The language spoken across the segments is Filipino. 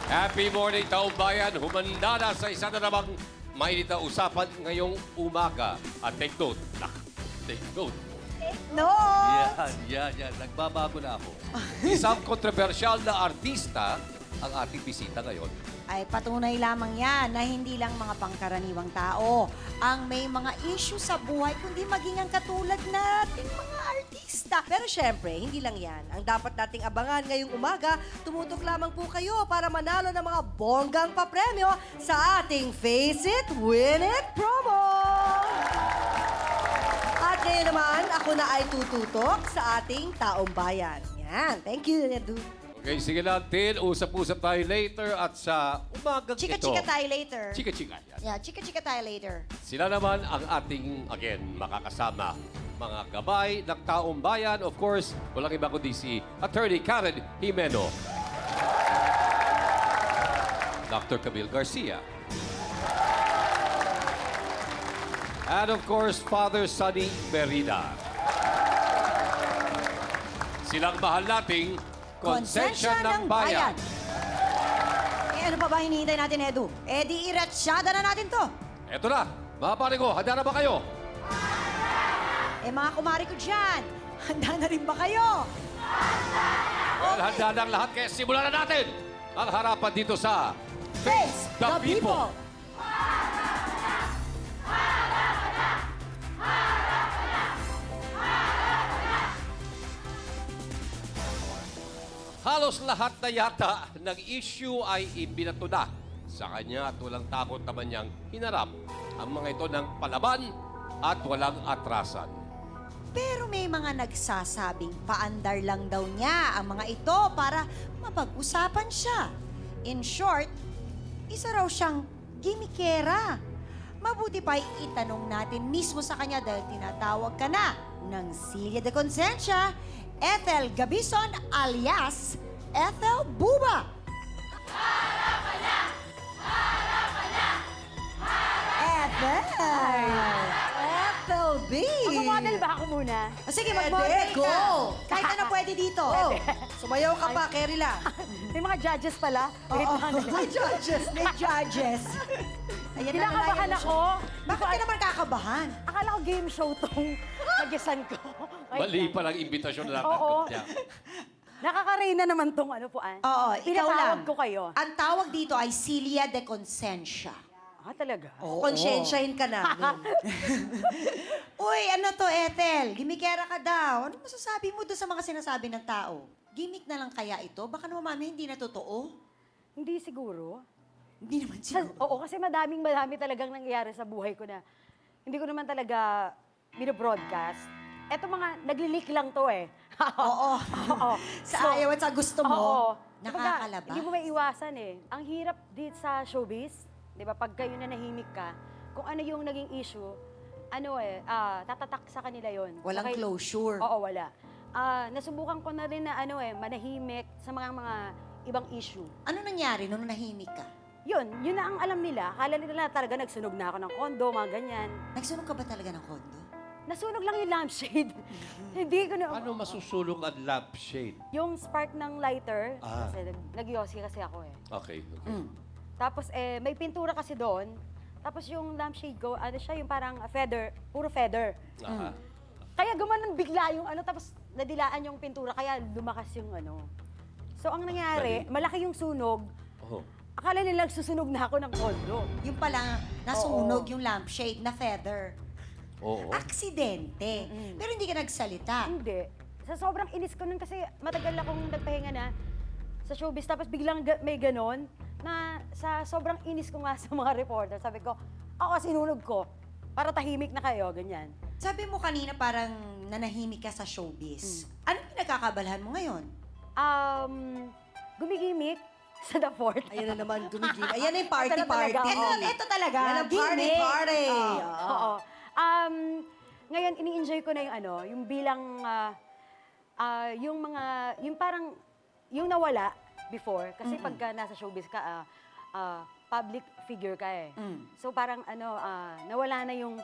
Happy morning, taong bayan. Humanda na sa isa na namang mainit na usapan ngayong umaga. At take note. Take note. No! Yan. Nagbabago na ako. Isang kontrobersyal na artista ang ating bisita ngayon. Ay patunay lamang yan na hindi lang mga pangkaraniwang tao ang may mga issue sa buhay, kundi maging ang katulad nating mga artista. Pero syempre, hindi lang yan. Ang dapat nating abangan ngayong umaga, tumutok lamang po kayo para manalo ng mga bonggang papremyo sa ating Face It, Win It promo! At ngayon naman, ako na ay tututok sa ating taong bayan. Yan. Thank you, Edu. Okay, sige natin. Usap-usap tayo later at sa umagang ito. Chika-chika tayo later. Chika-chika. Yan. Yeah, chika-chika tayo later. Sila naman ang ating, again, makakasama. Mga gabay ng taong bayan. Of course, walang iba kundi si Attorney Karen Jimeno. Dr. Camille Garcia. And of course, Father Sonny Merida. Silang mahal nating Konsensya ng Bayan. Eh ano pa ba hinihintay natin, Edu? Eh di iratsyada na natin to. Eto na, mga pare ko, handa na ba kayo? Eh mga kumari ko dyan, handa na rin ba kayo? Well, handa na ang lahat, kaya simulan na natin ang harapan dito sa Face the People. Halos lahat na yata ng issue ay ibinato na sa kanya at walang takot naman niyang hinarap ang mga ito ng palaban at walang atrasan. Pero may mga nagsasabing paandar lang daw niya ang mga ito para mapag-usapan siya. In short, isa raw siyang gimikera. Mabuti pa itanong natin mismo sa kanya dahil tinatawag ka na ng Silya de Consensya, Ethel Gabison alias Ethel Buba. Ethel! Ethel B! Mag-model ba ako muna? O sige, Pwede, mag-model go. ka. Kahit ano pwede dito. Oh, sumayaw ka pa, Kerila. May mga judges pala. Wait lang. May judges. May judges. Ayan na Kinakabahan yung ako. show. Bakit ka naman kakabahan? Akala ko game show tong nagisan ko. Wait Mali lang. pa lang imbitasyon na Oo. natanggap niya. Nakaka-Reyna naman tong ano po, Ann. Oo, ikaw lang. Pinatawag ko kayo. Ang tawag dito ay Silya de Consensya. Ah, talaga? Konsensyahin ka namin. Uy, ano to, Ethel? Gimikera ka daw. Ano masasabi mo doon sa mga sinasabi ng tao? Gimik na lang kaya ito? Baka naman mami, hindi na totoo. Hindi siguro. Hindi naman Sa- siguro. oo, kasi madami talagang nangyayari sa buhay ko na hindi ko naman talaga binobroadcast. Eto mga, nagli-leak lang to eh. Oo. Oo. Sa ayaw at sa gusto mo, Oo. nakakalabas. Hindi mo may iwasan eh. Ang hirap dito sa showbiz, di ba, pag kayo na nahimik ka, kung ano yung naging issue, tatatak sa kanila yon. Walang closure. Oo, wala. Nasubukan ko na rin na manahimik sa mga ibang issue. Ano nangyari nung nahimik ka? Yun na ang alam nila. Akala nila talaga nagsunog na ako ng kondo, mga ganyan. Nagsunog ka ba talaga ng kondo? Nasunog lang yung lampshade. Hindi ko na... Ano masusulong ang lampshade? Yung spark ng lighter, Ah. kasi nag-yosi kasi ako eh. Okay. Tapos may pintura kasi doon. Tapos yung lampshade ko, siya yung parang feather, puro feather. Aha. Kaya gumanon bigla yung tapos nadilaan yung pintura, kaya lumakas yung So ang nangyari, Galing. malaki yung sunog. Oh. Akala nila susunog na ako ng kondo. Yung pala, nasunog yung lampshade na feather. Oo. Aksidente. Pero hindi ka nagsalita. Hindi. Sa sobrang inis ko nun kasi matagal akong nagpahinga na sa showbiz. Tapos biglang may ganon na sa sobrang inis ko nga sa mga reporter. Sabi ko, sinunog ko. Para tahimik na kayo, ganyan. Sabi mo kanina parang nanahimik ka sa showbiz. Anong pinagkakabalahan mo ngayon? Gumigimik sa The Fort. Ayan na naman, gumigil. Ayan na yung Ito na party-party. talaga, Ito talaga. Yan ang gimmick. party-party. Oo. Ngayon, ini-enjoy ko na yung bilang, yung parang, yung nawala before. Kasi pagka nasa showbiz ka, public figure ka eh. So parang, nawala na yung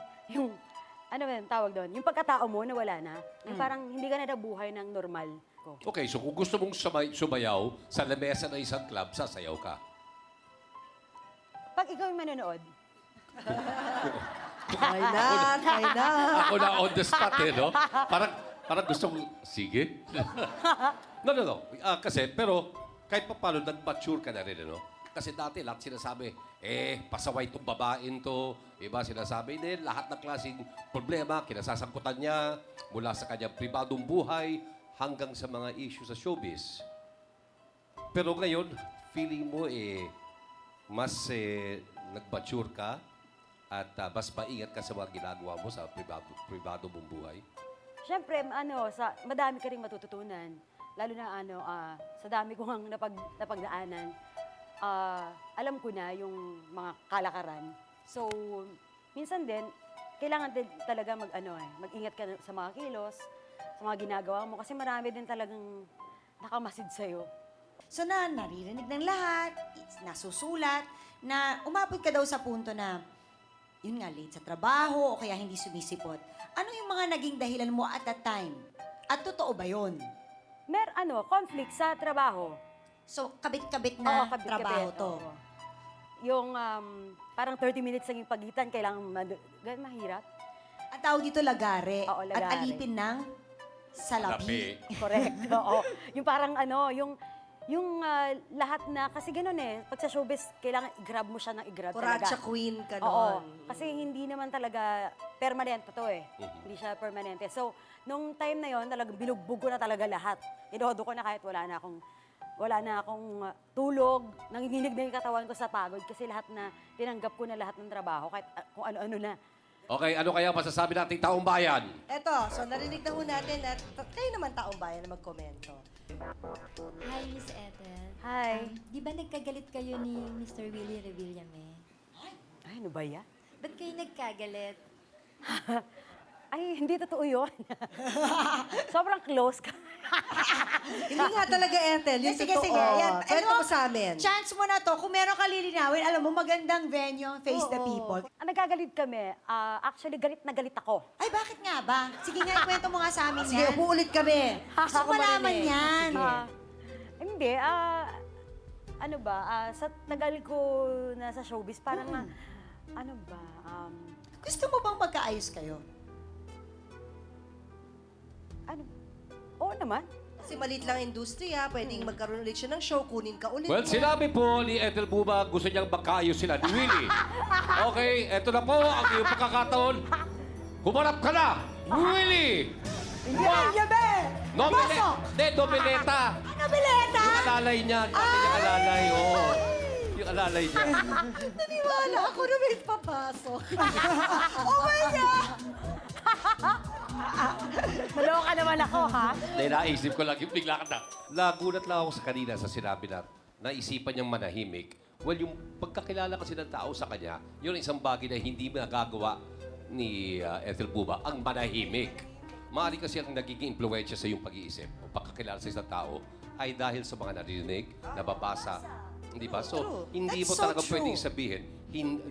ano ba yung tawag doon? Yung pagkatao mo, nawala na. Yung parang hindi ka na nabuhay ng normal ko. Okay, so kung gusto mong sumayaw sa lamesa ng isang club, sasayaw ka. Pag ikaw yung manonood, Why not? Why not? Ako na on the spot eh, no? Parang gustong, sige. No. Kasi, pero kahit pa paano, nag-mature ka na rin, no? Kasi dati lahat sinasabi, pasaway itong babaeng to. Iba sinasabi din, lahat ng klaseng problema, kinasasangkutan niya mula sa kanyang pribadong buhay hanggang sa mga issue sa showbiz. Pero ngayon, feeling mo mas nag-mature ka at mas maingat ka sa mga ginagawa mo sa pribado mong buhay? syempre, madami ka rin matututunan. Lalo na sa dami ko ngang napagdaanan, alam ko na yung mga kalakaran. So, minsan din, kailangan din talaga mag-ingat ka sa mga kilos, sa mga ginagawa mo. Kasi marami din talagang nakamasid sa'yo. So naririnig ng lahat, nasusulat, na umabot ka daw sa punto na, yun nga, late sa trabaho o kaya hindi sumisipot. Ano yung mga naging dahilan mo at that time? At totoo ba yun? Conflict sa trabaho. So, kabit-kabit na Oo, kabit-kabit, trabaho to. oo. Yung parang 30 minutes lang yung pagitan, kailangan mahirap. Ang tawag dito lagare. Oo, At lagare. alipin ng salapi. Correct, oo. Yung parang yung lahat na, kasi ganun pag sa showbiz, kailangan i-grab mo siya ng i-grab talaga. Kuracha queen ka Oo, nun. kasi hindi naman talaga permanente to Hindi siya permanente. So, nung time na yon talagang binugbog ko na talaga lahat. Inodo ko na kahit wala na akong tulog, nanginginig na yung katawan ko sa pagod kasi lahat na, tinanggap ko na lahat ng trabaho, kahit kung ano-ano na. Okay, ano kaya masasabi nating taong bayan? Eto, so narinig na ho natin at kayo naman taong bayan na magkomento. Hi, Miss Ethel. Hi. Di ba nagkagalit kayo ni Mr. Willie Revillame? Ay, ano ba yan? Ba't kayo nagkagalit? Ay, hindi totoo yun. Sobrang close ka. Hindi nga talaga, Ethel. Yung Sige, totoo. sige. Yan. Kwento Ano, mo sa amin. Chance mo na to. Kung meron ka lilinawin, alam mo, magandang venue, face the Oo. people. Nagkagalit kami. Actually, galit na galit ako. Ay, bakit nga ba? Sige nga, ikwento mo nga sa amin Sige, yan. umuulit kami. Gusto ko malaman yan. Hindi, sa tagal ko na sa showbiz, parang Gusto mo bang magkaayos kayo? Oo naman. Kasi maliit lang industriya, pwedeng magkaroon ulit siya ng show, kunin ka ulit. Well, sinabi po ni Ethel Buba, gusto niyang magkaayos sila ni Willie. Okay, eto na po ang iyong pagkakataon. Humarap ka na, Willie! Nobeleta! Nobeleta? Yung alalay niya, dati niya alalay, oo. Yung alalay niya. Naniwala ako na may papasok. Naloka naman ako, ha? Dahil naisip ko lang, yung bigla ka na. Nagulat lang ako sa kanina sa sinabi na naisipan niyang manahimik. Well, yung pagkakilala kasi ng tao sa kanya, yun ang isang bagay na hindi magagawa ni Ethel Buba, ang manahimik. Maaari kasi ang nagiging impluensya sa iyong pag-iisip o pagkakilala sa isang tao ay dahil sa mga narinig, nababasa. Hindi ba? So, True. hindi That's mo so talaga true. pwedeng sabihin,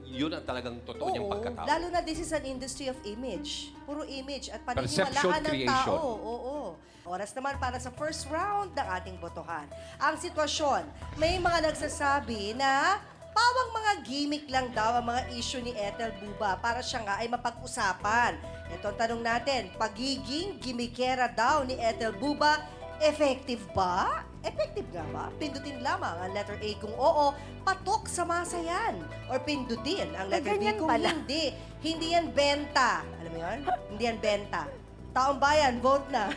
yun ang talagang totoo niyang pagkatao. Lalo na this is an industry of image. Puro image at Perception paniniwalaan ng creation. tao. Oo. Oras naman para sa first round ng ating botohan. Ang sitwasyon, may mga nagsasabi na pawang mga gimmick lang daw ang mga issue ni Ethel Buba para siya nga ay mapag-usapan. Ito ang tanong natin, pagiging gimmickera daw ni Ethel Buba, effective ba? Effective nga ba? Pindutin lamang ang letter A kung oo, patok sa masayan. Or pindutin ang letter B ganyan kung pala. hindi. Hindi yan benta. Alam mo yun? Hindi yan benta. Taong bayan, vote na.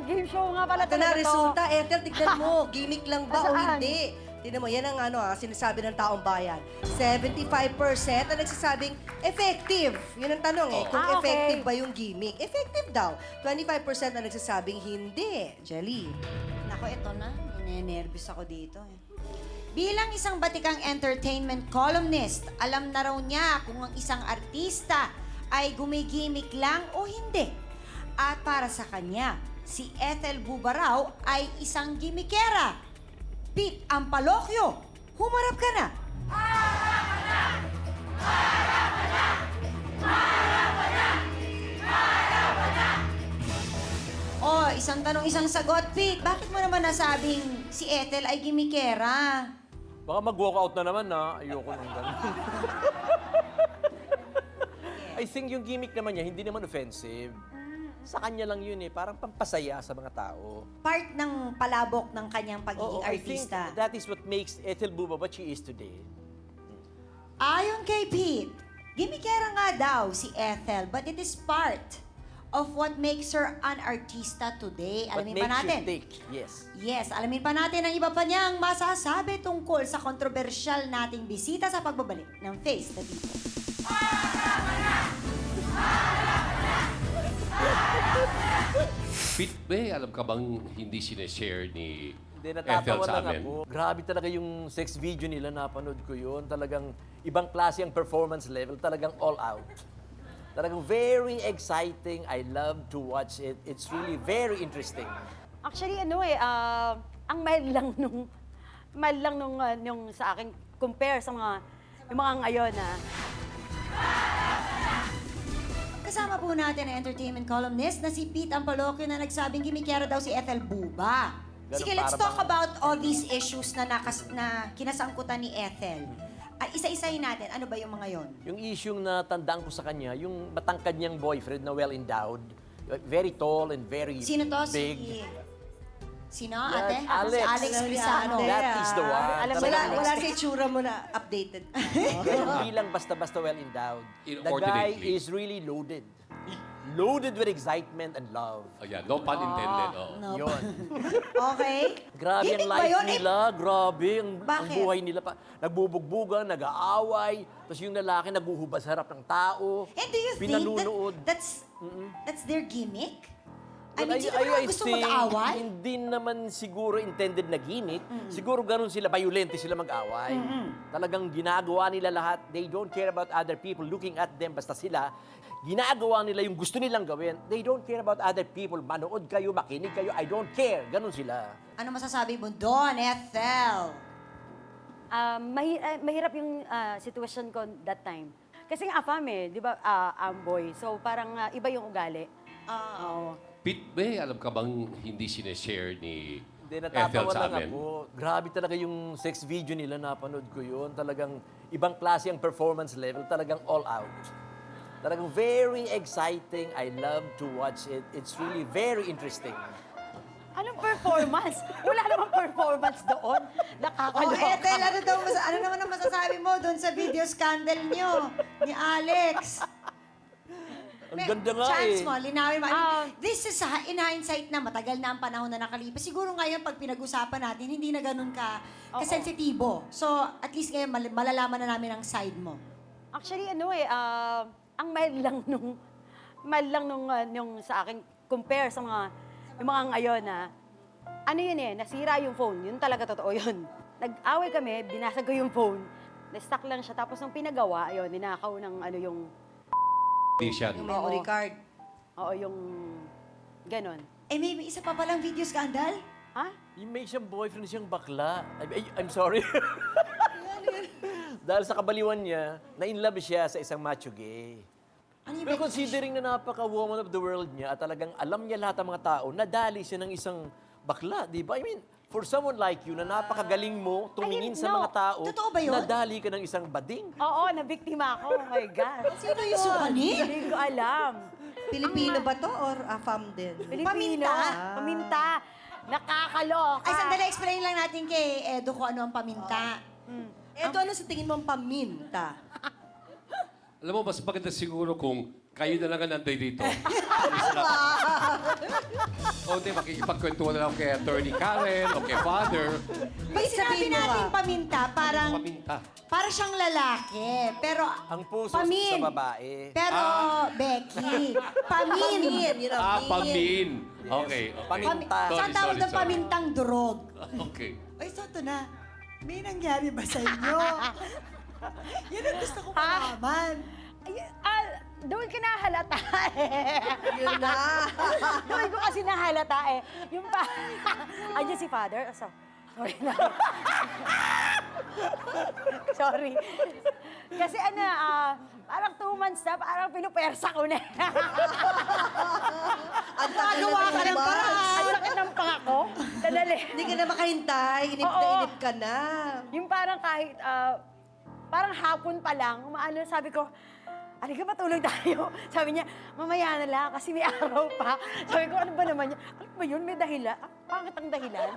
Game show nga pala Ito na, talaga to. resulta. Ethel, tignan mo. Gimmick lang ba o Saan? hindi? Tignan mo, yan ang sinasabi ng taong bayan. 75% ang nagsasabing effective. Yun ang tanong eh. Kung Ah, okay. effective ba yung gimmick? Effective daw. 25% ang nagsasabing hindi. Jelly. Nako, ito na. Ninenervous ako dito. Bilang isang batikang entertainment columnist, alam na raw niya kung ang isang artista ay gumigimik lang o hindi. At para sa kanya, si Ethel Buba raw ay isang gimikera. Pete Ampalocchio, humarap ka na. O, isang tanong, isang sagot. Pete, bakit mo naman nasabing si Ethel ay gimikera? Baka mag-walkout na naman na. Ayoko nang ganun. I think yung gimmick naman niya, hindi naman offensive. Sa kanya lang yun eh. Parang pampasaya sa mga tao. Part ng palabok ng kanyang pagiging I think artista. that is what makes Ethel Buba what she is today. Ayon kay Pete, gimikera nga daw si Ethel, but it is part of what makes her an artista today. What Alamin pa makes natin. you think, yes. Yes, alamin pa natin ang iba pa niyang masasabi tungkol sa kontrobersyal nating bisita sa pagbabalik ng Face the People. Pete, may alam ka bang hindi sineshare ni Hindi, Ethel natatawa sa lang amin? ako. Grabe talaga yung sex video nila, napanood ko yun. Talagang ibang klase ang performance level, talagang all out. Talagang very exciting. I love to watch it. It's really very interesting. Actually, ang mild lang nung sa akin, compare sa yung mga ngayon na, Kasama po natin ang entertainment columnist na si Pete Ampalocchio na nagsabing gimikera daw si Ethel Buba. Ganun, Sige, let's para talk bang- about all these issues na kinasangkutan ni Ethel. Isa-isahin natin, ano ba yung mga yon? Yung issue na tandaan ko sa kanya, yung matangkad niyang boyfriend na well-endowed, very tall and very Sino to? big. Sino, Yan, ate? Alex. Si Alex Alam ni Crisano. ate, That is the one. Alam mo Talagang na, Wala sa itsura mo na updated. Hindi lang basta-basta well-endowed. The guy Inordinately. is really loaded. Loaded with excitement and love. Ayan, no pun intended. Oh. No. Yun. Okay. Grabe ang Gimmick ba life yun? nila, grabe ang Bakit? buhay nila pa. Nagbubugbugan, nag-aaway, tapos yung lalaki naguhubad sa harap ng tao. And do you think Pinanunood. that's their gimmick? I Well, mean, sino ba gusto think mag-away? Hindi naman siguro intended na gimmick. Siguro ganun sila, violente sila mag-away. Talagang ginagawa nila lahat. They don't care about other people looking at them. Basta sila, ginagawa nila yung gusto nilang gawin. They don't care about other people. Manood kayo, makinig kayo. I don't care. Ganun sila. Ano masasabi mo doon, Ethel? mahirap yung sitwasyon ko that time. Kasi nga afam di ba, amboy. So parang iba yung ugali. Oo. Pete, may alam ka bang hindi sineshare ni Hindi, Ethel natatawa sa lang amin? ako. Grabe talaga yung sex video nila, napanood ko yun. Talagang ibang klase ang performance level, talagang all out. Talagang very exciting. I love to watch it. It's really very interesting. Anong performance? Wala namang performance doon. Oh, Nakakaloka. Ethel, ano naman ang masasabi mo doon sa video scandal nyo ni Alex? Ang ganda nga chance eh. mo, linawin mo. Ah. This is in hindsight na matagal na ang panahon na nakalipas. Siguro ngayon, pag pinag-usapan natin, hindi na ganun kasensitibo. So, at least ngayon, malalaman na namin ang side mo. Actually, ang mild lang nung sa akin, compare sa yung mga ngayon na, nasira yung phone. Yun talaga totoo yun. Nag-away kami, binasag ko yung phone, na-stuck lang siya. Tapos nung pinagawa, ninakaw ng yung, Edition. Yung memory Oo. card. oo, yung, ganon. Eh, may isa pa palang video scandal? Ha? Yung may siyang boyfriend siyang bakla. I'm sorry. Dahil sa kabaliwan niya, na-inlove siya sa isang macho gay. Ano yung Pero considering na napaka-woman of the world niya at talagang alam niya lahat ng mga tao, nadali siya ng isang bakla, di ba? I mean, for someone like you na napakagaling mo tumingin I sa didn't mga know. tao, Totoo ba yun? nadali ka ng isang bading. Oo, nabiktima ako. Oh my God. Sino yung sukani? Hindi ko alam. Pilipino ba to or AFAM din? Pilipino. Paminta. Paminta. Nakakaloka. Ay, sandali, explain lang natin kay Edo kung ano ang paminta. Eto, ano sa tingin mo ang paminta? Alam mo, mas maganda siguro kung kayo na lang ang nanday dito. O hindi, makikipagkwentuhan na lang kay Attorney Karen o kay Father. May sinabi Sabihin mo natin ba? paminta, parang Paminta. para siyang lalaki. Pero, Ang puso pamin. sa babae. Pero, Becky, pamin. Yun ang Pamin. Okay. okay. Paminta. Sa tawag ng pamintang durog. Okay. Ay, so ito na. May nangyari ba sa inyo? Yan ang gusto kong malaman. Doon ka nahalata eh. Yun na. Doon ko kasi nahalata eh. Yung pa... Andiyan si Father. So, Sorry na. Sorry. Kasi parang 2 months na, parang pinupersa ko na. Ang tagal Nagawa na ka ng paraan. Ang sakit ng panga ko. Dadali. Hindi ka na makahintay. Inip na Oo. inip ka na. Yung parang kahit, parang hapon pa lang, umaano, sabi ko, halika matulog tayo. Sabi niya, mamaya na lang kasi may araw pa. Sabi ko, ano ba naman niya? Ano ba yun? May dahilan? Pangit ang dahilan.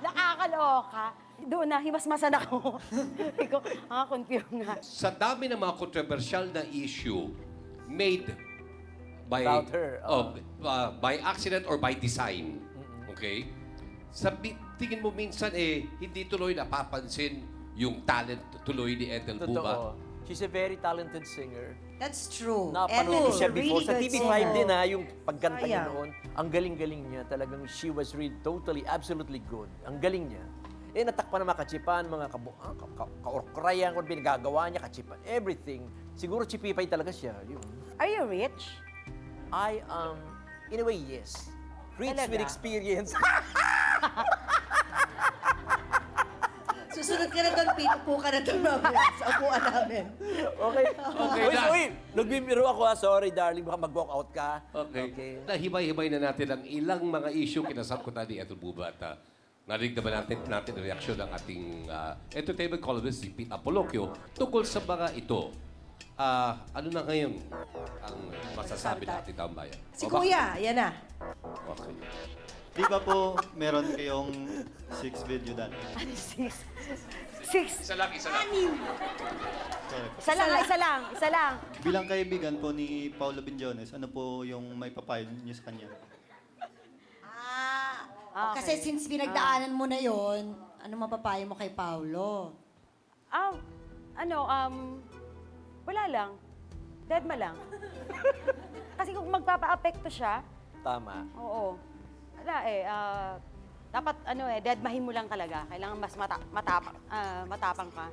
Nakakaloka. Doon na, himasmasan ako. Sabi ko, confuse nga. Sa dami ng mga controversial na issue made by About her, by accident or by design. Okay? Tingin mo minsan hindi tuloy napapansin yung talent tuloy ni Ethel Buba. Totoo. She's a very talented singer. That's true. Napanood ko siya before. Sa really good TV5 singer. din yung pagkanta niya Sayang. noon. Ang galing-galing niya. Talagang she was really totally, absolutely good. Ang galing niya. Natakpan ng mga kachipan, mga kaorkrayan, kung pinagagawa niya, kachipan, everything. Siguro chipipay talaga siya. Yun. Are you rich? I am, in a way, yes. Rich Talaga? with experience. Susunod ka na doon, pinupo ka na doon mamaya sa upuan namin. Okay. Okay, Uy, last. uy, nagbibiro ako Sorry, darling. Baka mag-walk out ka. Okay. Nahimay-himay na natin ang ilang mga issue kinasangkutan ni Ethel Buba at narinig naman natin ang reaksyon ng ating entertainment columnist si Pete Apolloquio tungkol sa mga ito. Ano na ngayon ang masasabi natin taong bayan? Si O, bakit? Kuya, yan na. Okay. Di ba po meron kayong 6 video dati? Six. Isa lang. Sorry po. Isa lang. Bilang kaibigan po ni Paulo Binjones, ano po yung may papayo niyo sa kanya? Okay. Kasi since pinagdaanan mo na yon, ano mapapayo mo kay Paulo? Wala lang. Deadma lang. Kasi kung magpapa-apekto siya, Tama. oo. Wala dapat deadmahin mo lang talaga. Kailangan mas matapang ka.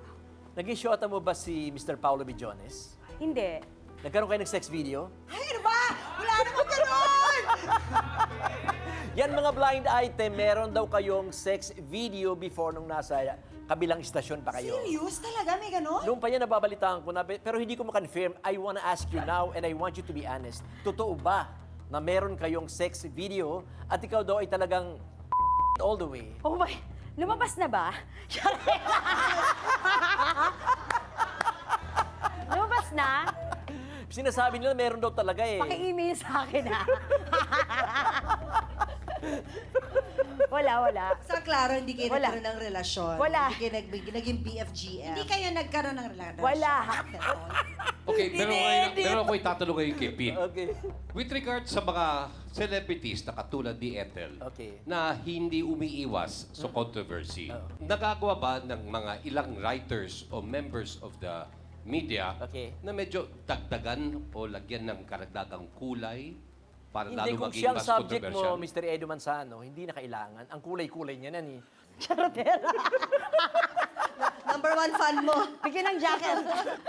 Naging shota mo ba si Mr. Paulo Bijones? Hindi. Nagkaroon kayo ng sex video? Ay, ano ba? Wala naman ganun! Yan mga blind item, meron daw kayong sex video before nung nasa kabilang istasyon pa kayo. Serious? Talaga? May ganun? Noong pa yan, nababalitaan ko na, pero hindi ko ma-confirm. I wanna ask you now and I want you to be honest. Totoo ba na meron kayong sex video at ikaw daw ay talagang all the way? Oh my, lumabas na ba? Lumabas na? Sinasabi nila meron daw talaga eh. Paki-email sa akin Wala. Sa klaro, hindi kayo Wala. nagkaroon ng relasyon. Wala. Hindi kayo naging BFGM. Hindi kayo nagkaroon ng relasyon? Wala. Okay, meron ako itatanong kayo kay Pete. Okay. With regard sa mga celebrities na katulad ni Ethel, Okay. na hindi umiiwas sa controversy, nagagawa ba ng mga ilang writers o members of the media Okay. na medyo dagdagan o lagyan ng karagdagang kulay para Hindi, lalo kung maging siya ang mas subject controversial? mo, Mr. Edo Manzano, hindi na kailangan. Ang kulay-kulay niya na ni. Charotera. Number 1 fan mo. Bigyan ng jacket.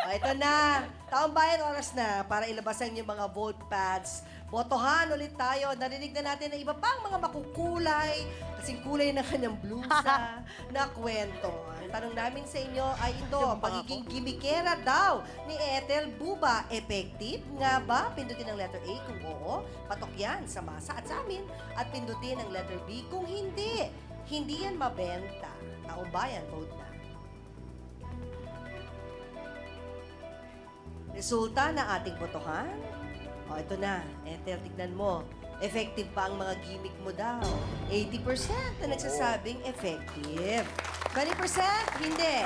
Ito na. Taong bayan, oras na para ilabas ang inyong mga vote pads. Botohan ulit tayo. Narinig na natin na iba pang mga makukulay, kasing kulay ng kanyang blusa, na kwento. Ang tanong namin sa inyo ay ito, pagiging gimikera daw ni Ethel Buba. Effective nga ba? Pindutin ang letter A kung oo. Patok yan sa masa at sa amin. At pindutin ang letter B kung hindi. Hindi yan mabenta. Taong bayan, vote na. Resulta ng ating botohan. O, ito na. Ethel, tignan mo. Effective pa ang mga gimmick mo daw. 80% na nagsasabing effective. 20% hindi.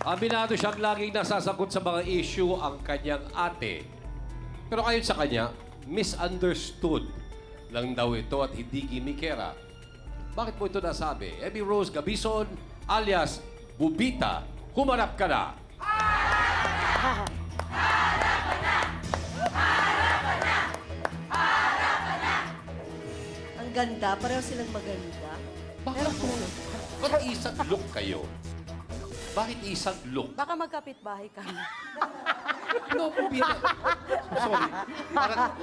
Aminado siyang laging nasasagot sa mga issue ang kanyang ate. Pero ayon sa kanya, misunderstood lang daw ito at hindi gimikera. Bakit mo ito nasabi? Abby Rose Gabison alias Bubita, humarap ka na. Ang ganda. Pareho silang maganda. Bakit isang look kayo? Bakit isang look? Baka magkapit-bahay kami. No, Bubita. Sorry. Parang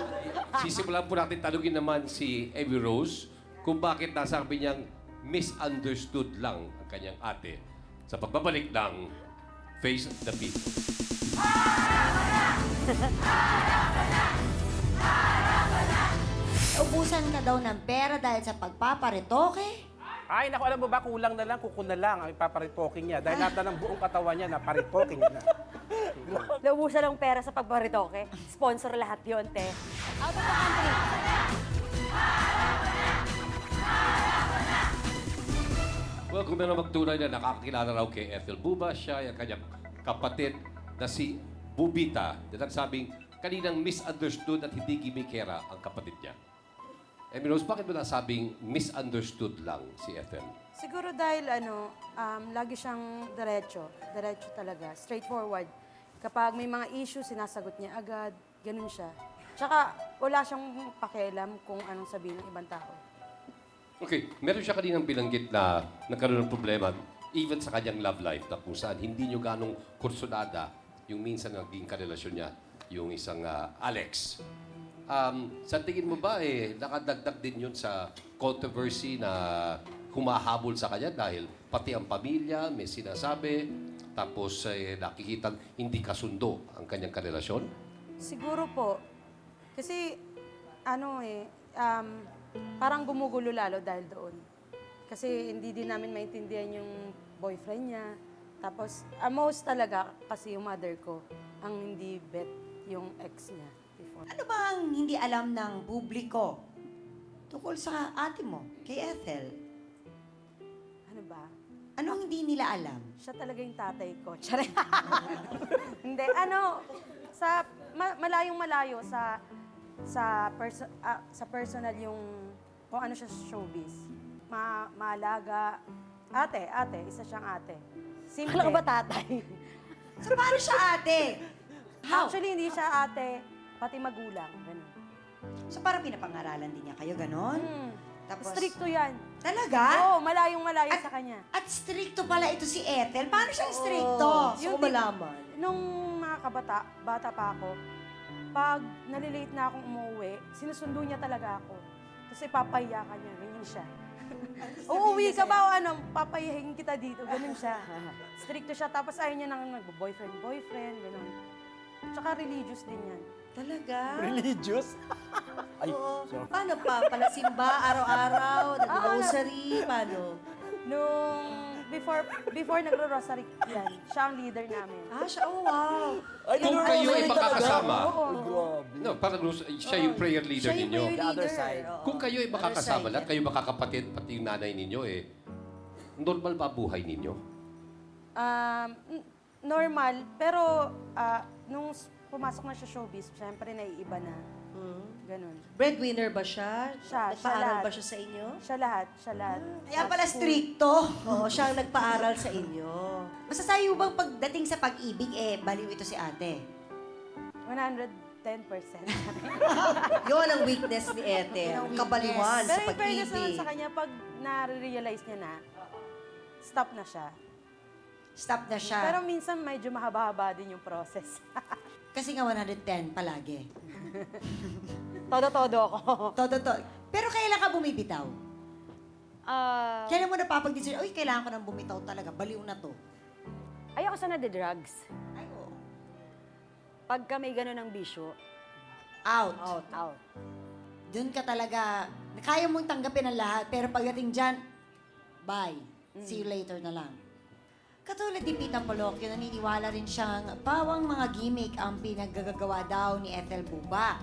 sisimulan po natin tanungin naman si Abby Rose kung bakit nasabi niyang misunderstood lang ang kanyang ate sa pagbabalik ng Face the People. Ubusan ka daw ng pera dahil sa pagpaparetoke? Ay, naku, alam mo ba, kulang na lang, kuko na lang ang ipaparitoking niya. Dahil lahat na ng buong katawan niya na paritoking niya na. Naubusan ng pera sa pagbaritoke. Sponsor lahat yon te. Out of the country. Well, kung meron magtunay na nakakakilala raw kay Ethel Buba, siya ay ang kanyang kapatid na si Bubita. Na nagsabing kaninang misunderstood at hindi gimikera ang kapatid niya. Emmy Rose, bakit mo nasabing misunderstood lang si Ethel? Siguro dahil lagi siyang diretso talaga, straightforward. Kapag may mga issue, sinasagot niya agad, ganun siya. Tsaka wala siyang pakialam kung anong sabihin ng ibang tao. Okay, meron siya kaninang binanggit na nagkaroon ng problema even sa kanyang love life na kung saan hindi nyo ganong kursunada yung minsan naging karelasyon niya, yung isang Alex. Sa tingin mo ba, nakadagdag din yun sa controversy na humahabol sa kanya dahil pati ang pamilya may sinasabi, tapos nakikitang hindi kasundo ang kanyang karelasyon? Siguro po, kasi parang gumugulo lalo dahil doon. Kasi hindi din namin maintindihan yung boyfriend niya. Tapos, most talaga kasi yung mother ko ang hindi bet yung ex niya before. Ano ba ang hindi alam ng publiko tungkol sa ate mo, kay Ethel? Ano ba? Anong hindi nila alam? Siya talaga yung tatay ko. Charing. Hindi, malayong-malayo sa personal yung kung ano siya sa showbiz. Maalaga. Ate, isa siyang ate. Simple. Ano ka ba tatay? So, paano siya ate? How? Actually, hindi siya ate, pati magulang. Ganun. So, parang pinapangaralan din niya kayo, ganon? Tapos, Stricto yan. talaga? Oo, malayong-malayo sa kanya. At stricto pala ito si Ethel. Paano siyang stricto? So, malaman. Nung mga bata pa ako, pag nalilate na akong umuwi, sinusundo niya talaga ako. Kasi papahiya ka niya, ganyan siya. Uuwi ka ba o ano, papahiyahin kita dito, ganun siya. Stricto siya, tapos ayaw niya nang boyfriend, ganun. Tsaka religious din yan. Talaga? Religious? Ay, Oo. sorry. Paano pa? Palasimba, araw-araw, nag-rosary, paano? Before nagro-rosary yan, siya ang leader namin. Siya, oh wow. Ay, Kung ganun kayo ba ay yun makakasama, talaga? Ay, grabe. no, parang siya yung prayer leader Siya yung ninyo. prayer The other leader. side. Oo. Kung kayo ay makakasama, Other side lahat kayo makakapatid, pati yung nanay ninyo, normal ba buhay ninyo? Normal, pero nung pumasok na siya showbiz, syempre naiiba na. Ganun. Breadwinner ba siya? Siya Nagpaaral lahat. ba siya sa inyo? Siya lahat. Kaya pala stricto. Oo, siya ang nagpaaral sa inyo. Masasabi mo bang pagdating sa pag-ibig, baliw ito si ate? 110%. Yun ang weakness ni Ethel. Yun ang Kabaliwan weakness. sa Pero in fairness naman pag-ibig. sa kanya, pag na-realize niya na, stop na siya. Stop na siya. Pero minsan medyo mahaba-haba din yung process. Kasi nga 110 palagi. Todo-todo ako. Todo. Pero kailan ka bumibitaw? Ah, Kailan mo napapag-decision, uy, kailangan ko nang bumitaw talaga, baliw na to. ayoko sa nade-drugs. Ay, oo. Pagka may gano'n ng bisyo, Out. out. Doon ka talaga, kaya mong tanggapin ang lahat, pero pagdating dyan, bye. See you later na lang. Katulad ni Pita Polocchio, naniniwala rin siyang pawang mga gimmick ang pinaggagawa daw ni Ethel Buba.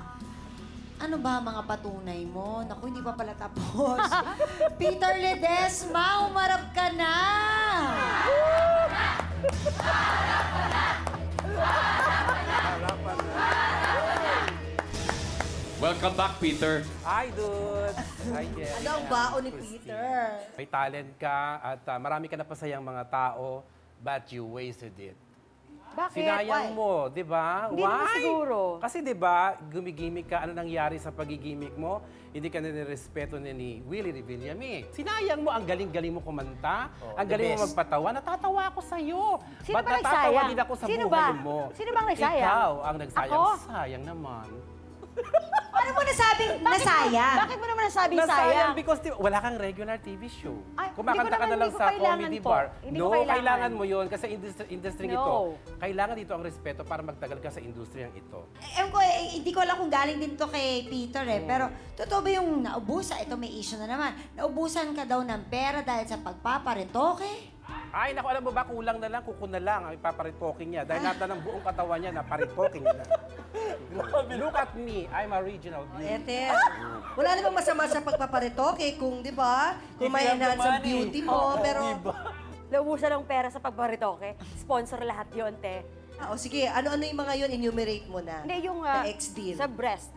Ano ba mga patunay mo? Naku, hindi pa pala tapos. Peter Ledesma, umarap ka na! Welcome back, Peter. Hi, dude. Hi, Jerry. Ano ang baon ni Peter? May talent ka at marami ka napasayang mga tao, but you wasted it. Bakit? Sinayang mo, di ba? Hindi naman siguro. Kasi di ba, gumigimik ka, ano nangyari sa pagigimik mo? Hindi ka nirespeto ni Willie Revillame. Sinayang mo, ang galing-galing mo kumanta, ang the galing mo best. magpatawa, natatawa ako sa'yo. Sino Ba't ba natatawa nagsayang? din ako sa Sino buhay ba? mo? Sino bang nagsayang? Ikaw ang nagsayang. Ako? Sayang naman. Paano mo nasabing nasayang? Bakit mo naman nasabing Nasayang sayang? because wala kang regular TV show. Ay, Kumakanta ka na lang hindi ko sa kailangan comedy po. bar. Hindi No, ko kailangan. kailangan mo yun kasi industry No. ito. Kailangan dito ang respeto para magtagal ka sa industriyang ito. Ewan ko, hindi ko alam kung galing din to kay Peter pero totoo ba yung naubusan? Ito may issue na naman. Naubusan ka daw ng pera dahil sa pagpaparetoke? Ay, naku, alam mo ba, kulang na lang, kuko na lang ang ipaparitoking niya. Dahil lahat na ng buong katawan niya na paritoking niya. Look at me, I'm a regional beauty. Ethel, wala namang masama sa pagpaparetoke kung, di ba, kung may If you have the enhance ang money. beauty mo, pero... Naubusan ng pera sa pagbaritoke. Sponsor lahat yun, te. O sige, ano-ano yung mga yun, enumerate mo na. Hindi, yung The ex-deal. sa breast.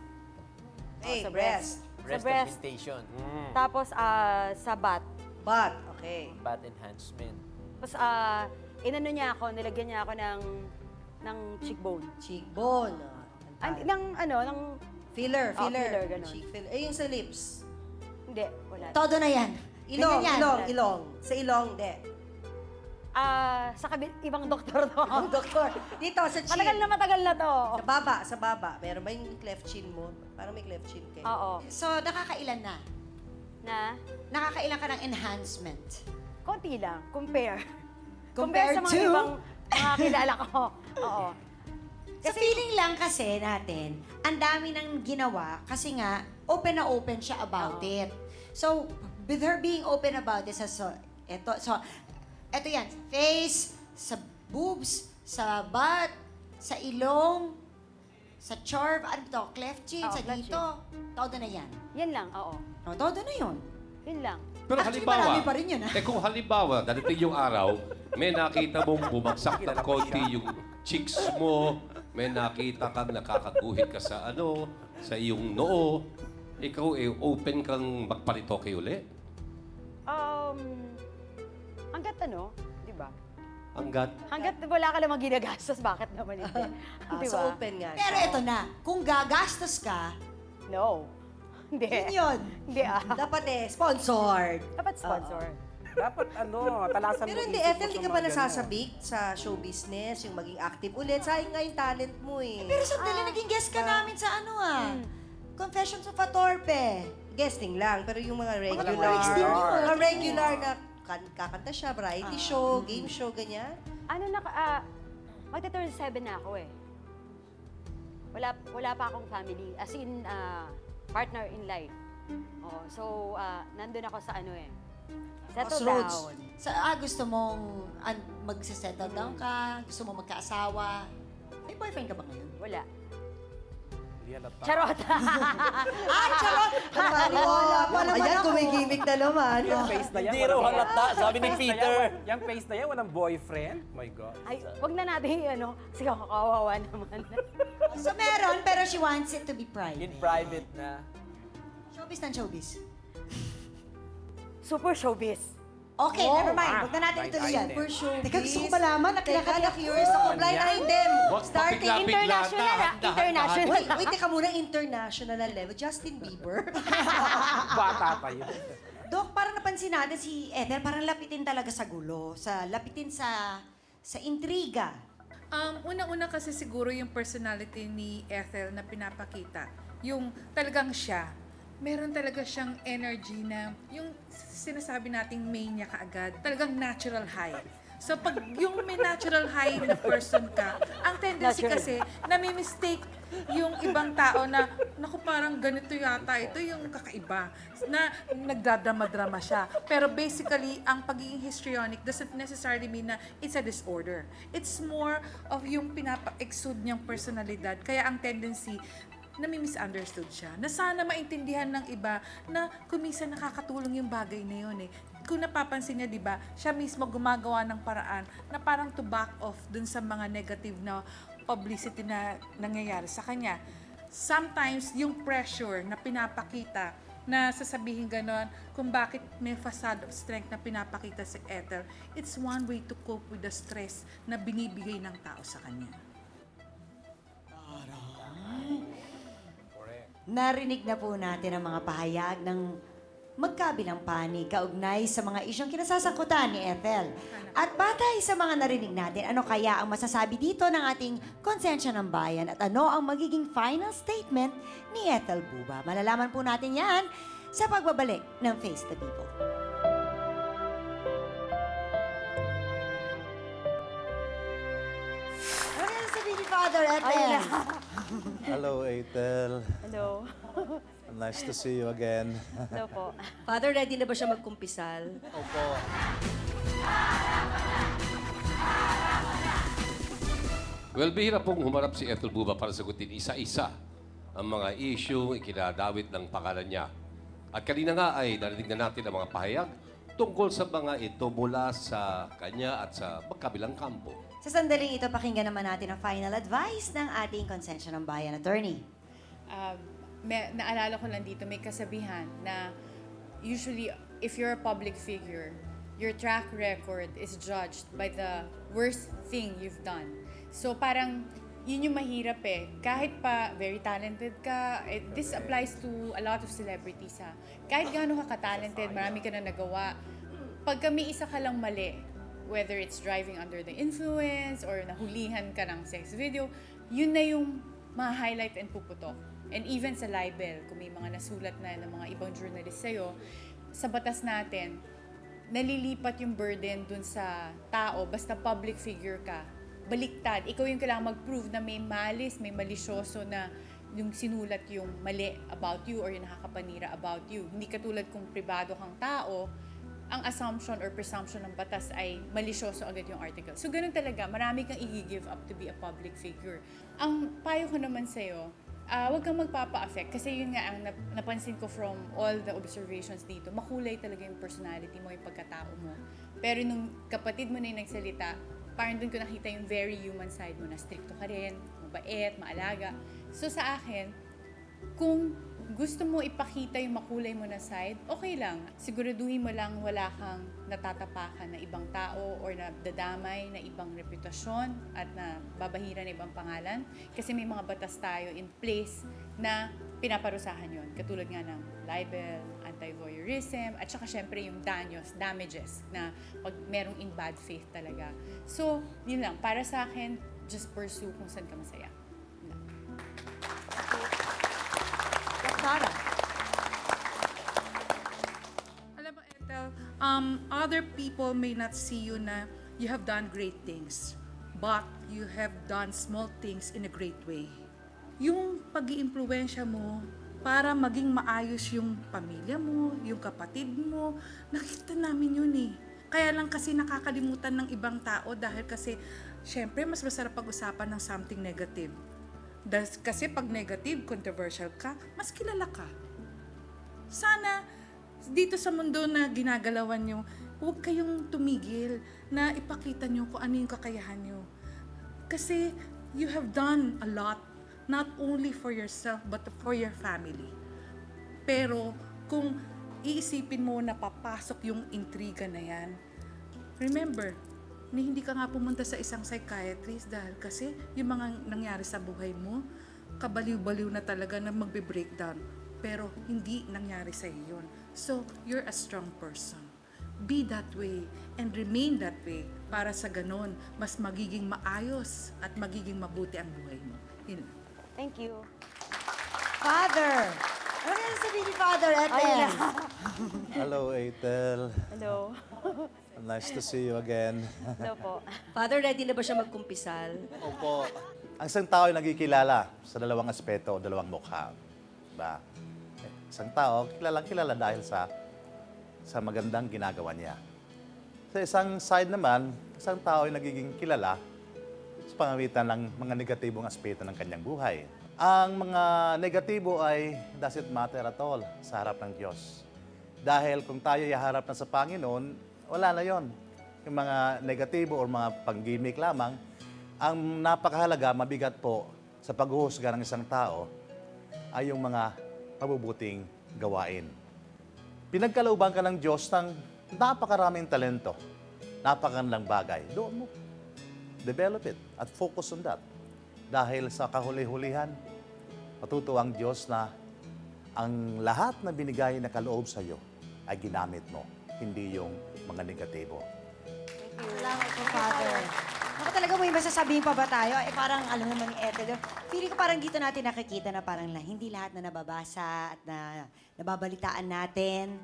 Hey, sa breast. Breast Sa breast. augmentation. Tapos sa bat. But, okay. Fat enhancement. Tapos inano niya ako, nilagyan niya ako ng cheekbone. Cheekbone. Ng ano, ng Filler, Oh, filler. filler, ganun. Cheek filler. Eh, yung sa lips. hindi, wala. Todo na yan. Ilong, Ganyan yan. ilong. Sa ilong, de. Sa ibang doktor to. Ang doktor. Dito, sa chin. Matagal na to. Sa baba. Meron ba yung cleft chin mo? Parang may cleft chin ka. Oo. So, nakakailan na? Na, Nakakailan ka ng enhancement? konti lang. Compare. Compared sa mga to? ibang mga kilala ko. Oo. Sa feeling lang kasi natin, ang dami nang ginawa kasi nga, open na open siya about it. So, with her being open about it, eto yan, face, sa boobs, sa butt, sa ilong, sa chorb, ano to, cleft chin, Oo, sa cleft dito. Todo na yan. Yan lang, oo. O, todo na yun. Yun lang. Pero Actually, halimbawa, marami pa rin yun, ha? kung halimbawa, dadating yung araw, may nakita mong bumagsak ng konti yung cheeks mo, may nakita kang nakakaguhit ka sa sa iyong noo, ikaw open kang magparitoke uli? Hanggat di ba? Hanggat Hanggat wala ka namang ginagastos, bakit naman hindi? Di So, ba? open nga. Pero eto na, kung gagastos ka, No. Hindi. yun yun. Hindi Dapat sponsored. Dapat sponsor. Dapat talasan Pero mo hindi, isip mo Ethel, di sa ka mga ba ganun. nasasabik sa show business, yung maging active ulit? Sayang nga yung talent mo eh. Pero sandali, naging guest ka namin sa Confessions of a Torpe. Guesting lang, pero yung mga regular, lyrics din yun. mga regular na kakanta siya, variety show, game show, ganyan. Magta-37 na ako eh. Wala pa akong family. As in, partner in life. Oh, so, nandun ako sa settle Crossroads. down. Gusto mong magsisettle down ka? Gusto mo magkaasawa? May boyfriend ka ba ngayon? Wala. Hindi halata. Charot! Ay, charot! Maniwala pa naman Ayan, ako. Kumigimik na naman. Yung face na yan, Hindi raw walang- halata, sabi ni Yung face na Peter. yan, yung face na yan, walang boyfriend? My God. Ay, wag na natin kasi kawawa naman. So meron, pero she wants it to be In private. private na. Showbiz ng showbiz. Super showbiz. Okay, never mind. Huwag na natin Blind ituloy yan. item. For showbiz. Teka, gusto ko malaman. Teka, na-curious ako. Blind item. Wag Starting. papigla-pigla International, na. international. Wait, teka muna. International na level. Justin Bieber. Bata pa yun. Dok, parang napansin natin si Ethel, parang lapitin talaga sa gulo. Lapitin sa intriga. Una-una kasi siguro yung personality ni Ethel na pinapakita. Yung talagang siya. Meron talaga siyang energy na yung sinasabi nating mania kaagad. Talagang natural high. So pag yung may natural high na person ka, ang tendency Natural. kasi nami-mistake yung ibang tao na, naku parang ganito yata, ito yung kakaiba, na nagdadrama-drama siya. Pero basically, ang pagiging histrionic doesn't necessarily mean na it's a disorder. It's more of yung pinapa-exude niyang personalidad. Kaya ang tendency, nami-misunderstood siya. Na sana maintindihan ng iba na kumisa nakakatulong yung bagay na yun eh. Kung napapansin niya, di ba, siya mismo gumagawa ng paraan na parang to back off dun sa mga negative na publicity na nangyayari sa kanya. Sometimes, yung pressure na pinapakita na sasabihin ganon, kung bakit may facade of strength na pinapakita si Ethel, it's one way to cope with the stress na binibigay ng tao sa kanya. Narinig na po natin ang mga pahayag ng magkabilang panig kaugnay sa mga isyong kinasasangkutan ni Ethel. At batay sa mga narinig natin, ano kaya ang masasabi dito ng ating konsensya ng bayan at ano ang magiging final statement ni Ethel Buba? Malalaman po natin yan sa pagbabalik ng Face the People. Ano yan sabihin ni Father Ethel? Hello, Ethel. Hello. Nice to see you again. Hello po. Father, ready na ba siya magkumpisal? Opo. Well, bihira pong humarap si Ethel Buba para sagutin isa-isa ang mga issue ikinadawit ng pangalan niya. At kanina nga ay narinig na natin ang mga pahayag tungkol sa mga ito mula sa kanya at sa magkabilang kampo. Sa sandaling ito, pakinggan naman natin ang final advice ng ating konsensya ng bayan attorney. Naalala ko lang dito, may kasabihan na usually, if you're a public figure, your track record is judged by the worst thing you've done. So parang, yun yung mahirap eh. Kahit pa very talented ka, this applies to a lot of celebrities ha. Kahit gaano ka ka-talented, marami ka na nagawa. Pag may isa ka lang mali, whether it's driving under the influence or nahulihan ka ng sex video, yun na yung ma-highlight and puputok. And even sa libel, kung may mga nasulat na ng mga ibang journalist sa'yo, sa batas natin, nalilipat yung burden dun sa tao, basta public figure ka, baliktad. Ikaw yung kailangan mag-prove na may malis, may malisyoso na yung sinulat yung mali about you or yung nakakapanira about you. Hindi katulad kung pribado kang tao, ang assumption or presumption ng batas ay malisyoso agad yung article. So ganun talaga, marami kang i-give up to be a public figure. Ang payo ko naman sa'yo, huwag kang magpapa-affect kasi yun nga ang napansin ko from all the observations dito, makulay talaga yung personality mo, yung pagkatao mo. Pero nung kapatid mo na yung nagsalita, parang doon ko nakita yung very human side mo na stricto ka rin, mabait, maalaga. So sa akin, kung gusto mo ipakita yung makulay mo na side, okay lang. Siguraduhin mo lang wala kang natatapakan na ibang tao or na dadamay na ibang reputasyon at na babahiran na ibang pangalan. Kasi may mga batas tayo in place na pinaparusahan yon. Katulad nga ng libel, anti-voyeurism, at saka syempre yung damages na pag merong in bad faith talaga. So, yun lang. Para sa akin, just pursue kung saan ka masaya. Sarah. Alam mo, Ethel, other people may not see you na you have done great things, but you have done small things in a great way. Yung pag-iimpluwensya mo para maging maayos yung pamilya mo, yung kapatid mo, nakita namin yun eh. Kaya lang kasi nakakalimutan ng ibang tao dahil kasi, syempre, mas masarap pag-usapan ng something negative. Kasi pag negative, controversial ka, mas kilala ka. Sana, dito sa mundo na ginagalawan nyo, huwag kayong tumigil na ipakita nyo kung ano yung kakayahan nyo. Kasi you have done a lot, not only for yourself, but for your family. Pero kung iisipin mo na papasok yung intriga na yan, remember, na hindi ka nga pumunta sa isang psychiatrist dahil kasi yung mga nangyari sa buhay mo, kabaliw-baliw na talaga na magbe-breakdown. Pero hindi nangyari sa iyo yun. So, you're a strong person. Be that way and remain that way para sa ganon, mas magiging maayos at magiging mabuti ang buhay mo. Yun. Thank you. Father. Ano yan sabihin ni Father Ethel? Hello, Ethel. Hello. Nice to see you again. Hello po. Father, ready na ba siya magkumpisal? Opo. Ang isang tao ay nagkikilala sa dalawang aspeto o dalawang mukha. Diba? Isang tao, kilala dahil sa magandang ginagawa niya. Sa isang side naman, isang tao ay nagiging kilala sa pamamagitan ng mga negatibong aspeto ng kanyang buhay. Ang mga negatibo ay does it matter at all sa harap ng Diyos. Dahil kung tayo iharap na sa Panginoon, wala na yon. Yung mga negatibo o mga pang-gimmick lamang, ang napakahalaga, mabigat po sa paghuhusga ng isang tao ay yung mga mabubuting gawain. Pinagkalooban ka ng Diyos ng napakaraming talento, napakagandang bagay. Doon mo, develop it at focus on that. Dahil sa kahuli-hulihan, matutuwa ang Diyos na ang lahat na binigay na kaloob sa iyo ay ginamit mo, hindi yung mga negatibo. Salamat po, Father. Ako talaga may masasabihin pa ba tayo? Eh parang alam naman ni Ethel, feeling ko parang dito natin nakikita na parang hindi lahat na nababasa at na nababalitaan natin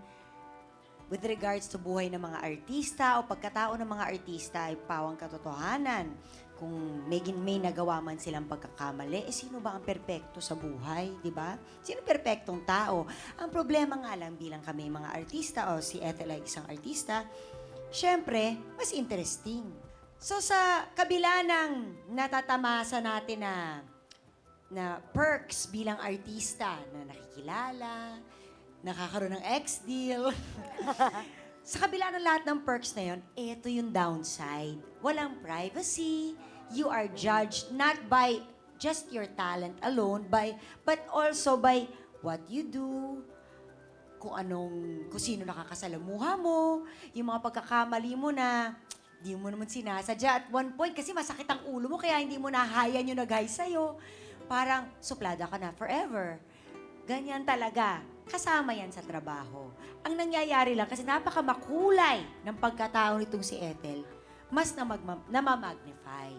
with regards to buhay ng mga artista o pagkatao ng mga artista ay pawang katotohanan. Kung may nagawa man silang pagkakamali, eh sino ba ang perpekto sa buhay, di ba? Sino perpektong tao? Ang problema nga lang bilang kami mga artista o si Ethel ay isang artista, syempre, mas interesting. So sa kabila ng natatamasa natin na perks bilang artista na nakikilala, nakakaroon ng ex-deal, sa kabila ng lahat ng perks na yon, ito yung downside. Walang privacy. You are judged not by just your talent alone, but also by what you do, kung sino nakakasalamuha mo, yung mga pagkakamali mo na di mo naman sinasadya. At one point, kasi masakit ang ulo mo, kaya hindi mo nahayan yung nag-high sa'yo. Parang suplada ka na forever. Ganyan talaga. Kasama yan sa trabaho. Ang nangyayari lang, kasi napakamakulay ng pagkatao nitong si Ethel, mas namamagnify.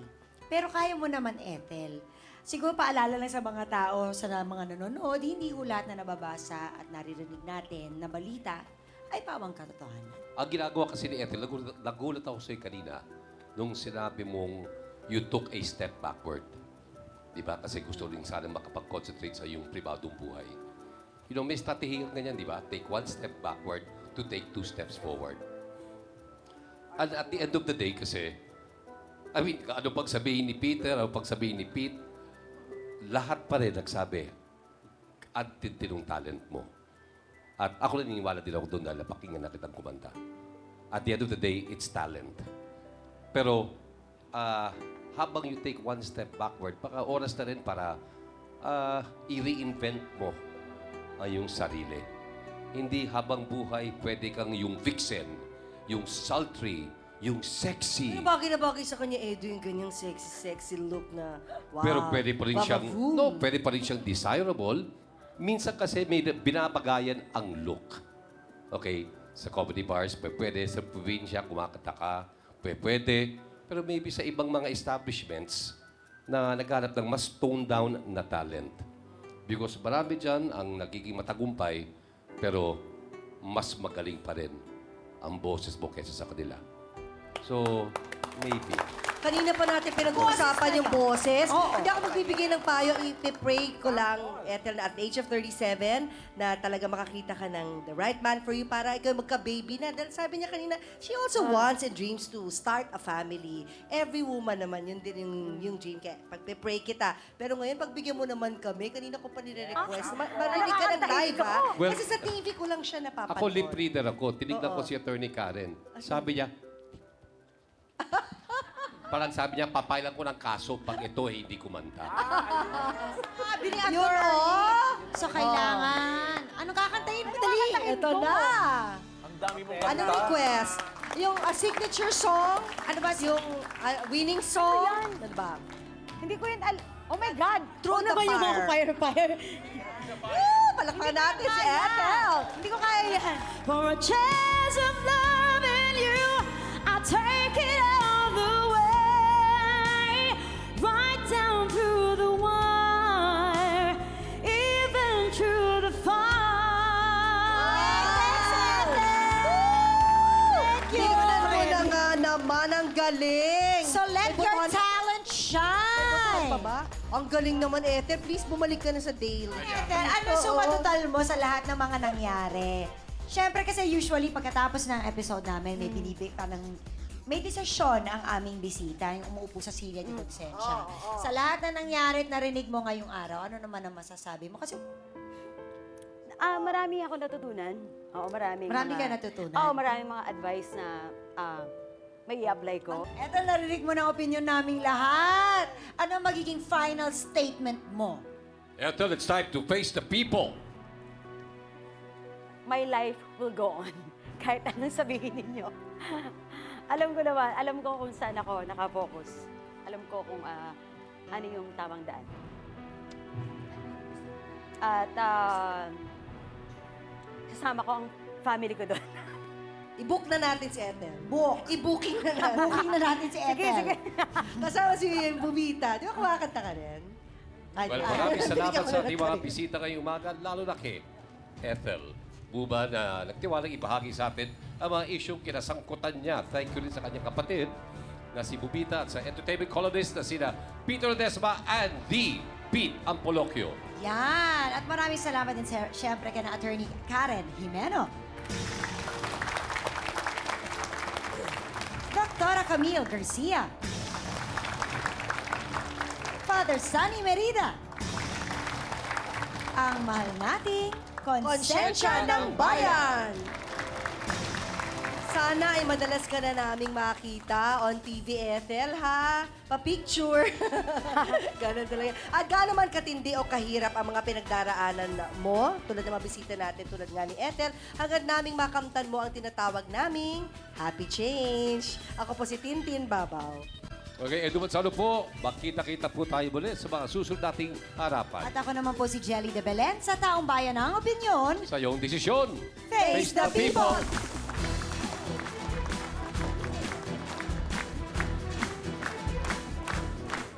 Pero kaya mo naman, Ethel. Siguro paalala lang sa mga tao, sa mga nanonood, hindi ho lahat na nababasa at naririnig natin na balita ay pawang katotohanan. Ang ginagawa kasi ni Ethel, nagulat ako sa'yo kanina nung sinabi mong you took a step backward. Di ba? Kasi gusto rin sana makapag-concentrate sa iyong pribadong buhay. You know, may strategy ganyan, di ba? Take one step backward to take 2 steps forward. And at the end of the day kasi, I mean, ano pag sabihin ni Peter, ano pag sabihin ni Pete, lahat pa rin nagsabi, at tinong talent mo. At ako naniniwala din ako doon dahil napakinggan na kitang kumanta. At the end of the day, it's talent. Pero, habang you take one step backward, baka oras na rin para i-reinvent mo ang iyong sarili. Hindi habang buhay, pwede kang yung vixen, yung sultry, yung sexy. Pero bagay na bagay sa kanya, Edo, yung ganyang sexy look na, wow. Pero pwede pa rin siyang, Baba-boom. pwede pa rin siyang desirable. Minsan kasi may binabagayan ang look. Okay, sa comedy bars, pwede. Sa probinsya, kumakata ka, pwede. Pero maybe sa ibang mga establishments na naghanap ng mas toned down na talent. Because marami dyan ang nagiging matagumpay, pero mas magaling pa rin ang boses mo kaysa sa kanila. So, maybe. Kanina pa natin pinag-uusapan yung boses. Hindi ako magbibigay ng payo. I-pray ko lang, Ethel, na at the age of 37, na talaga makakita ka ng the right man for you para ikaw magka-baby na. Dahil sabi niya kanina, she also wants and dreams to start a family. Every woman naman, yun din yung dream. Kaya pag-pray kita. Pero ngayon, pagbigyan mo naman kami, kanina ko pa nire-request. Marinig ka ng live, ha? Well, Kasi sa TV ko lang siya napapanood. Ako lip reader ako. Tinignan ko si Attorney Karen. Sabi niya, parang sabi niya, papailan ko ng kaso pag ito hindi kumanta. Sabi ni Yun, oh! So kailangan. Ano kakantahin mo? Dali. Ito na. Ang dami mong kanta. Anong request? Yung signature song? Ano ba? Yung winning song? Ano ba? Hindi ko yun oh my God! Through the ba yung fire. fire? Palakpakan natin si Ethel. Hindi ko kaya yan. For a chance of loving you, I'll take it all the way. Right down through the wire, even through the fire. Hindi ko na nga naman. Ang galing. So let May your butuhan- talent shine. pa ba? Ang galing naman, Ethel. Please, bumalik ka na sa daily. Ethel, ano sumatotal mo sa lahat ng mga nangyari? Siyempre kasi usually pagkatapos ng episode namin, may desisyon ang aming bisita, yung umuupo sa silya ni Konsensya. Sa lahat na nangyari at narinig mo ngayong araw, ano naman ang masasabi mo? Kasi Marami ako natutunan. Oo, Marami ka natutunan? Oo, maraming mga advice na may i-apply ko. eto, narinig mo na opinion naming lahat. Ano ang magiging final statement mo? Ethel, it's time to face the people. My life will go on. Kahit anong sabihin ninyo. Alam ko naman, alam ko kung saan ako nakafocus. Alam ko kung ano yung tamang daan. At kasama ko ang family ko doon. I-book na natin si Ethel. Book. I-booking na natin. Booking na natin si Ethel. sige. Kasama si Bubita. Di ba kumakanta ka rin? Ay, Well, maraming salamat sa ating mga bisita ngayong umaga, lalo na kay Ethel Buba na nagtiwalang ibahagi sa atin ang mga isyong kinasangkutan niya. Thank you rin sa kanyang kapatid na si Bubita at sa entertainment columnist na sina Peter Ledesma and the Pete Ampolocchio. Yan. At maraming salamat din siyempre kay na attorney Karen Jimeno. Dr. Camille Garcia. Father Sunny Merida. Ang mahal nating konsensya ng bayan. Sana ay madalas ka na naming makita on TV, Ethel, ha? Pa-picture. Ganon talaga. At gaano man katindi o kahirap ang mga pinagdaraanan mo, tulad ng mga bisita natin, tulad nga ni Ethel, hanggang naming makamtan mo ang tinatawag naming Happy Change. Ako po si Tintin Babaw. Okay, Edu Matsalo po, makita-kita po tayo muli sa mga susunod nating harapan. At ako naman po si Jelly de Belen sa Taong Bayan ng Opinyon. Sa iyong desisyon, Face the people!